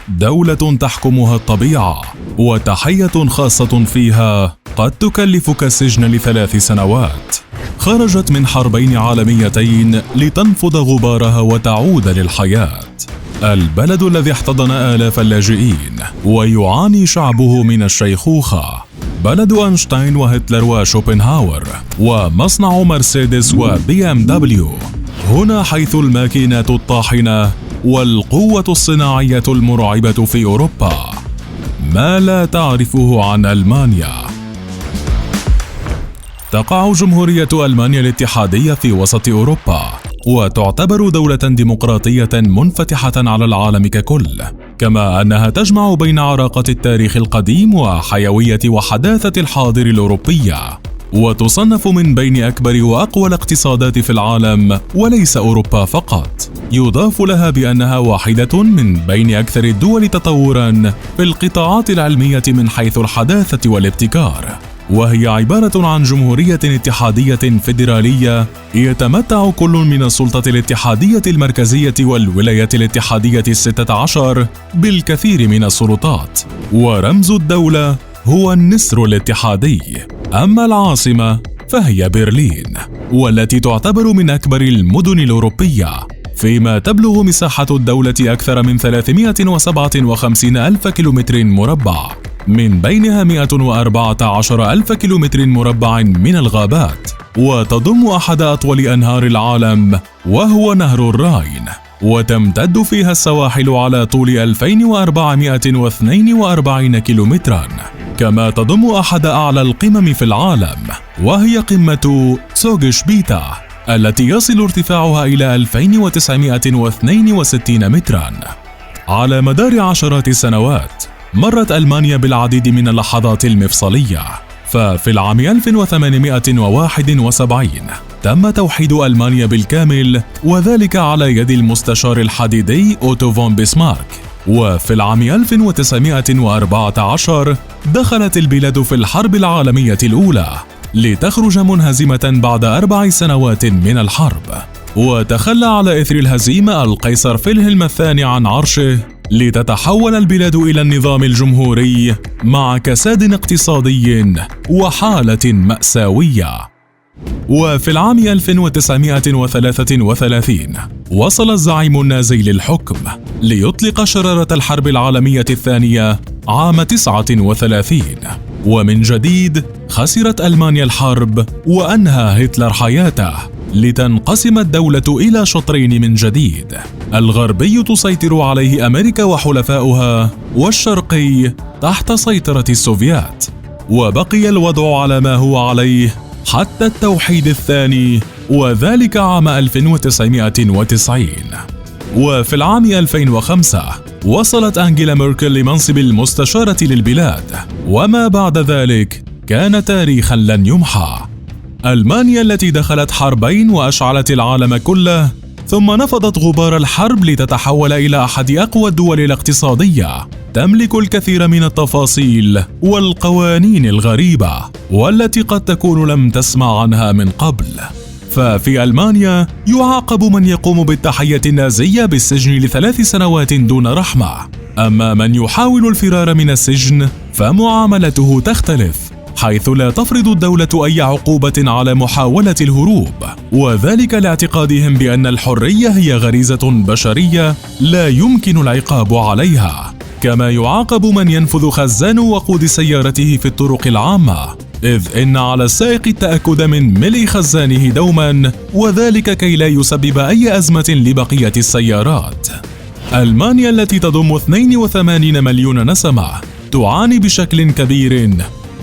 دولة تحكمها الطبيعة، وتحية خاصة فيها قد تكلفك السجن ل3 سنوات. خرجت من حربين عالميتين لتنفض غبارها وتعود للحياة. البلد الذي احتضن آلاف اللاجئين ويعاني شعبه من الشيخوخة، بلد أينشتاين وهتلر وشوبنهاور ومصنع مرسيدس وبي ام دبليو. هنا حيث الماكينات الطاحنة والقوة الصناعية المرعبة في أوروبا. ما لا تعرفه عن ألمانيا. تقع جمهورية ألمانيا الاتحادية في وسط أوروبا، وتعتبر دولة ديمقراطية منفتحة على العالم ككل، كما أنها تجمع بين عراقة التاريخ القديم وحيوية وحداثة الحاضر الأوروبية، وتصنف من بين أكبر وأقوى الاقتصادات في العالم وليس أوروبا فقط. يضاف لها بأنها واحدة من بين أكثر الدول تطوراً في القطاعات العلمية من حيث الحداثة والابتكار، وهي عبارة عن جمهورية اتحادية فيدرالية يتمتع كل من السلطة الاتحادية المركزية والولايات الاتحادية 16 بالكثير من السلطات، ورمز الدولة هو النسر الاتحادي. أما العاصمة فهي برلين، والتي تعتبر من أكبر المدن الأوروبية، فيما تبلغ مساحة الدولة أكثر من 357 ألف كيلومتر مربع، من بينها 114 ألف كيلومتر مربع من الغابات، وتضم أحد أطول أنهار العالم وهو نهر الراين، وتمتد فيها السواحل على طول 2442 كيلومترا، كما تضم أحد أعلى القمم في العالم وهي قمة سوغشبيتا التي يصل ارتفاعها إلى 2962 مترا. على مدار عشرات السنوات مرت ألمانيا بالعديد من اللحظات المفصلية، ففي العام 1871 تم توحيد ألمانيا بالكامل، وذلك على يد المستشار الحديدي أوتو فون بسمارك. وفي العام 1914 دخلت البلاد في الحرب العالمية الأولى لتخرج منهزمة بعد 4 سنوات من الحرب، وتخلى على إثر الهزيمة القيصر فيلهلم الثاني عن عرشه، لتتحول البلاد إلى النظام الجمهوري مع كساد اقتصادي وحالة مأساوية. وفي العام 1933 وصل الزعيم النازي للحكم ليطلق شرارة الحرب العالمية الثانية عام 39، ومن جديد خسرت ألمانيا الحرب وأنهى هتلر حياته، لتنقسم الدولة إلى شطرين من جديد: الغربي تسيطر عليه أمريكا وحلفاؤها، والشرقي تحت سيطرة السوفيات. وبقي الوضع على ما هو عليه حتى التوحيد الثاني، وذلك عام 1990. وفي العام 2005 وصلت أنجيلا ميركل لمنصب المستشارة للبلاد، وما بعد ذلك كان تاريخا لن يمحى. ألمانيا التي دخلت حربين وأشعلت العالم كله، ثم نفضت غبار الحرب لتتحول إلى أحد أقوى الدول الاقتصادية، تملك الكثير من التفاصيل والقوانين الغريبة والتي قد تكون لم تسمع عنها من قبل. ففي ألمانيا يعاقب من يقوم بالتحية النازية بالسجن ل3 سنوات دون رحمة، أما من يحاول الفرار من السجن فمعاملته تختلف، حيث لا تفرض الدولة أي عقوبة على محاولة الهروب، وذلك لاعتقادهم بأن الحرية هي غريزة بشرية لا يمكن العقاب عليها. كما يعاقب من ينفذ خزان وقود سيارته في الطرق العامة، إذ إن على السائق التأكد من ملء خزانه دوما، وذلك كي لا يسبب أي أزمة لبقية السيارات. ألمانيا التي تضم 82 مليون نسمة تعاني بشكل كبير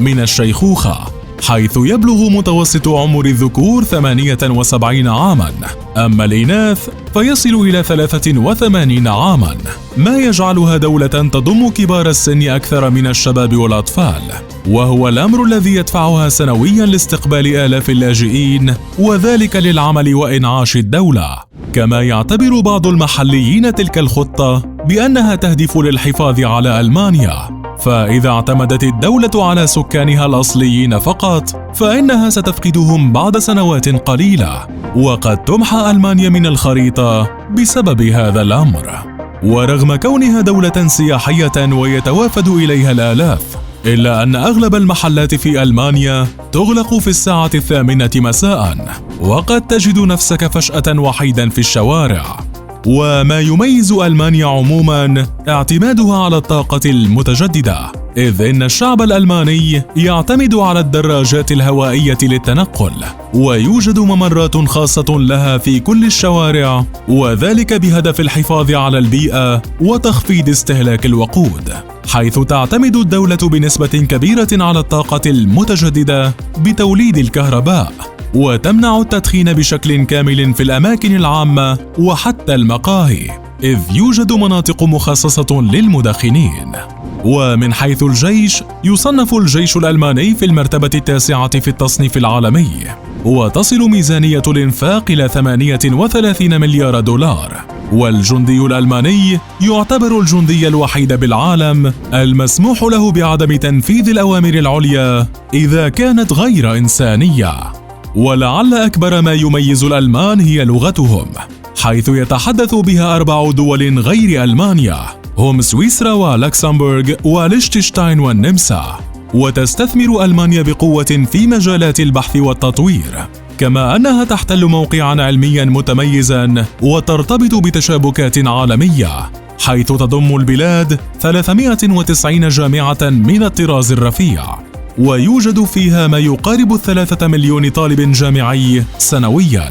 من الشيخوخة، حيث يبلغ متوسط عمر الذكور 78 عاما، أما الإناث فيصل إلى 83 عاما، ما يجعلها دولة تضم كبار السن أكثر من الشباب والأطفال، وهو الأمر الذي يدفعها سنويا لاستقبال آلاف اللاجئين، وذلك للعمل وإنعاش الدولة. كما يعتبر بعض المحليين تلك الخطة بأنها تهدف للحفاظ على ألمانيا، فإذا اعتمدت الدولة على سكانها الأصليين فقط فإنها ستفقدهم بعد سنوات قليلة، وقد تمحى ألمانيا من الخريطة بسبب هذا الأمر. ورغم كونها دولة سياحية ويتوافد إليها الآلاف، إلا أن أغلب المحلات في ألمانيا تغلق في الساعة 8 مساء، وقد تجد نفسك فجأة وحيدا في الشوارع. وما يميز ألمانيا عموما اعتمادها على الطاقة المتجددة، إذ إن الشعب الألماني يعتمد على الدراجات الهوائية للتنقل، ويوجد ممرات خاصة لها في كل الشوارع، وذلك بهدف الحفاظ على البيئة وتخفيض استهلاك الوقود، حيث تعتمد الدولة بنسبة كبيرة على الطاقة المتجددة بتوليد الكهرباء، وتمنع التدخين بشكل كامل في الأماكن العامة وحتى المقاهي، إذ يوجد مناطق مخصصة للمدخنين. ومن حيث الجيش، يصنف الجيش الألماني في المرتبة 9 في التصنيف العالمي، وتصل ميزانية الإنفاق إلى 38 مليار دولار. والجندي الألماني يعتبر الجندي الوحيد بالعالم المسموح له بعدم تنفيذ الأوامر العليا إذا كانت غير إنسانية. ولعل أكبر ما يميز الألمان هي لغتهم، حيث يتحدث بها 4 دول غير ألمانيا، هم سويسرا ولكسمبورغ وليشتنشتاين والنمسا. وتستثمر ألمانيا بقوة في مجالات البحث والتطوير، كما أنها تحتل موقعاً علمياً متميزاً وترتبط بتشابكات عالمية، حيث تضم البلاد 390 جامعة من الطراز الرفيع، ويوجد فيها ما يقارب 3 مليون طالب جامعي سنوياً،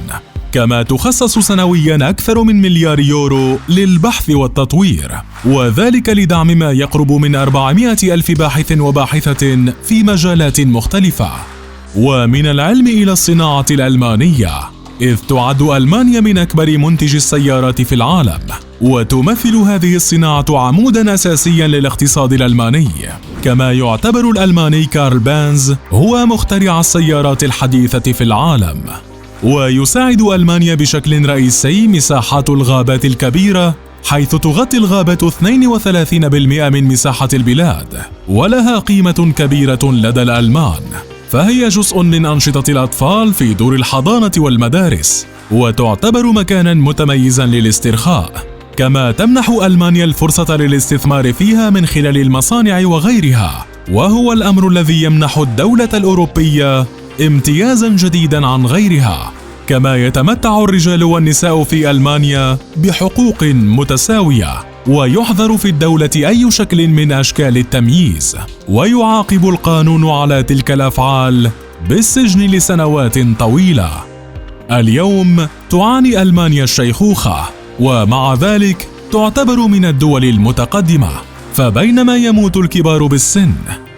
كما تخصص سنوياً أكثر من مليار يورو للبحث والتطوير، وذلك لدعم ما يقرب من 400 ألف باحث وباحثة في مجالات مختلفة. ومن العلم إلى الصناعة الألمانية، إذ تعد ألمانيا من أكبر منتجي السيارات في العالم، وتمثل هذه الصناعة عموداً أساسياً للاقتصاد الألماني، كما يعتبر الألماني كارل بانز هو مخترع السيارات الحديثة في العالم. ويساعد ألمانيا بشكل رئيسي مساحات الغابات الكبيرة، حيث تغطي الغابات 32% من مساحة البلاد، ولها قيمة كبيرة لدى الألمان، فهي جزء من أنشطة الأطفال في دور الحضانة والمدارس، وتعتبر مكاناً متميزاً للاسترخاء، كما تمنح ألمانيا الفرصة للاستثمار فيها من خلال المصانع وغيرها، وهو الأمر الذي يمنح الدولة الأوروبية امتيازاً جديداً عن غيرها. كما يتمتع الرجال والنساء في ألمانيا بحقوق متساوية، ويحظر في الدولة أي شكل من أشكال التمييز، ويعاقب القانون على تلك الأفعال بالسجن لسنوات طويلة. اليوم تعاني ألمانيا الشيخوخة، ومع ذلك تعتبر من الدول المتقدمة، فبينما يموت الكبار بالسن،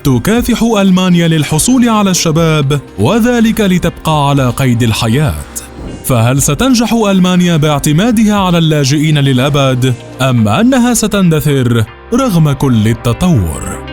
تكافح ألمانيا للحصول على الشباب، وذلك لتبقى على قيد الحياة. فهل ستنجح ألمانيا باعتمادها على اللاجئين للأبد، أم أنها ستندثر رغم كل التطور؟